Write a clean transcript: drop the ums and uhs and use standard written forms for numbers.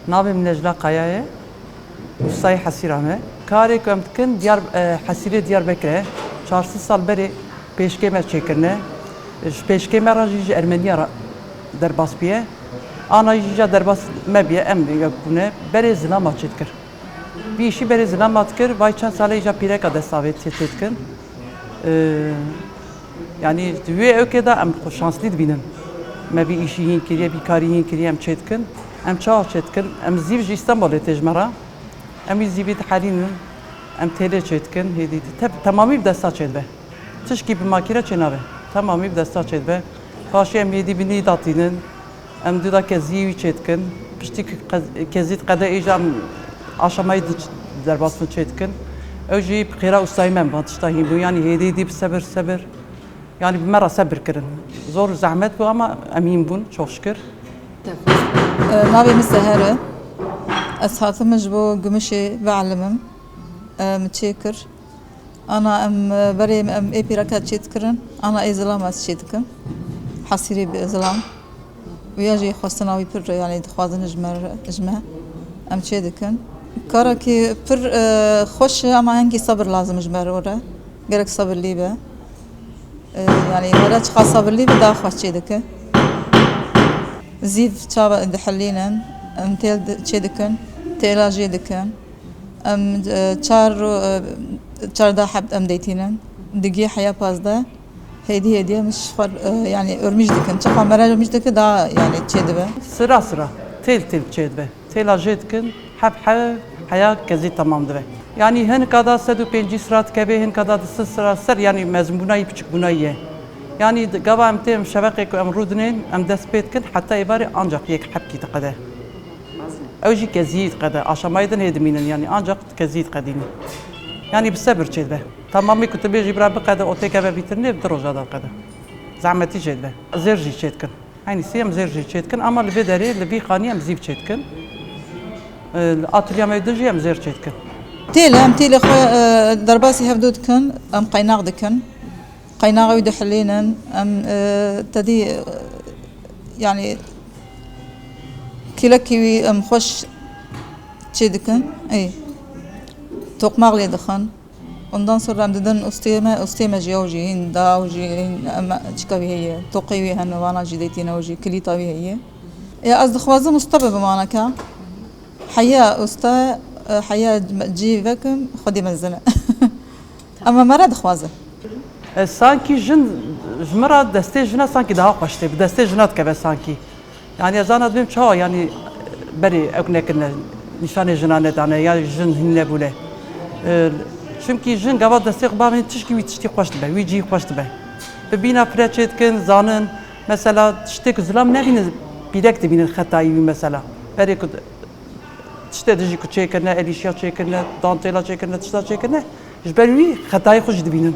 Navim Necla Kayaye, Ustayı Hasirame. Karê ku em dikin Hasîrê Diyarbekirê 4 sal berê pêşkêmer çêkirine. Ji pêşkêmera jî ji Ermeniya re derbas bûye. Ana jî ja derbas me bûye, em yekbûne. Berê zilama çê dikir. Vî îşî berê zilama dikir, vay çend salê ja pîreka destavê çê dikin. Yani di wê ewkê de em şanslî dibînin. Me vî îşî hîn kiriye, vî karî hîn kiriye em çê dikin. Em çawa çê dikin, em zîv ji İstanbulê tê ji me re. Em wî zîvê diherînin, em têlê çê dikin, hêdî temamî bi desta çê dibe. Tişkî bi makîre çê nabe, temamî bi desta çê dibe. Paşê em hêdî binî datînin, em du dake zîvî çê dikin. Piştî kezî qede îja em aşamayî derbasın çê dikin. Ew jî bi xêra ustayî me van tişta hîn bû, yani hêdî dî bi sebir. Yani bi me re sebir kirin. Zor zehmet bû ama em hîn bûn, çok şükür. Navê min Seher e. Ez hatime ji bo Gümüşê veelimim. Min çê kir. Ana em berê em ê pîreka çê dikirin. Ana ê zilam ez çê dikim. Hasîrê bi zilam. Wîya jî xwestina wî pir yani dixwazin ji me. Em çê dikin. Karekî pir xweş e ama hengî sabir lazim ji me re. Gerek sabirlî be. Yani were çiqa sabirlî be daha xweş çê dike. Zîv çawa dihellînin. Em têl çê dikin. Têla jê dikin. Em çarda heb em deytînin. Digî heya pazda. Hêdî miş yani örmîj dikin. Çiqa mere örmîj dike daha yani çê dibe. Sıra têl çê dibe. Têla jê dikin, hep heya kezî tamam dibe. Yani hinkada 105 sıra dikeve, hinkada 4 sıra ser yani mezmbûnayî piçikbûnayî ye. Yani gava em têm şeveqê ku em rûdinin, em dest pê dikin, heta êvarê ancak yek hepkî diqede. Ew jî kezî diqede, aşamayî din hêdimînin yani ancak kezî diqedînin. Yani bi sebir çê dibe. Tamamî ku tu bêjî bira biqede, o têkeve vîtirnê bi roja da diqede. Zehmetî çê dibe. Zêr jî çê dikin. Aynîsî em zêr jî çê dikin ama li vê derê, li vî xanî em zîv çê dikin. Atölya me de jî em zêr çê dikin. Têlê xwe derbasî hevdû dikin, em qeynaq dikin. Qeynağa wî dihellînin, em tedî yani kîlekî wî em xweş çê dikin. Toqmaq lê dixin. Ondan sonra em didin ustayê me jî ew jî hîn da ew jî em çika wî heye. Toqê wî hene vana jî deytîne ew jî kilîta wî heye. Ez dixwazim usta be bi maneke. Heya usta heya cî vekim xwedî mezine. Ama me re dixwazim. Sanki jin ji me re destê jina sanki daha xweş tê, bi destê jina dikeve sanki. Yani ez zana dibim çawa yani berê ew nekirine, nîşanê jina nedane ya jin hîn nebûne. Çünkü jin gava destê xwe bavên tişkî wî tiştî xweş dibe, wî cî xweş dibe. Bi bîna pire çê dikin, zanin, mesela tiştê ku zilam nebînin, pîrek dibînin xetayî wî mesela. Berê ku tiştê dijî ku çêkirine, êlîşiya çêkirine, dantêla çêkirine, tişta çêkirine, ji ber wî xetayî xwe jî dibînin.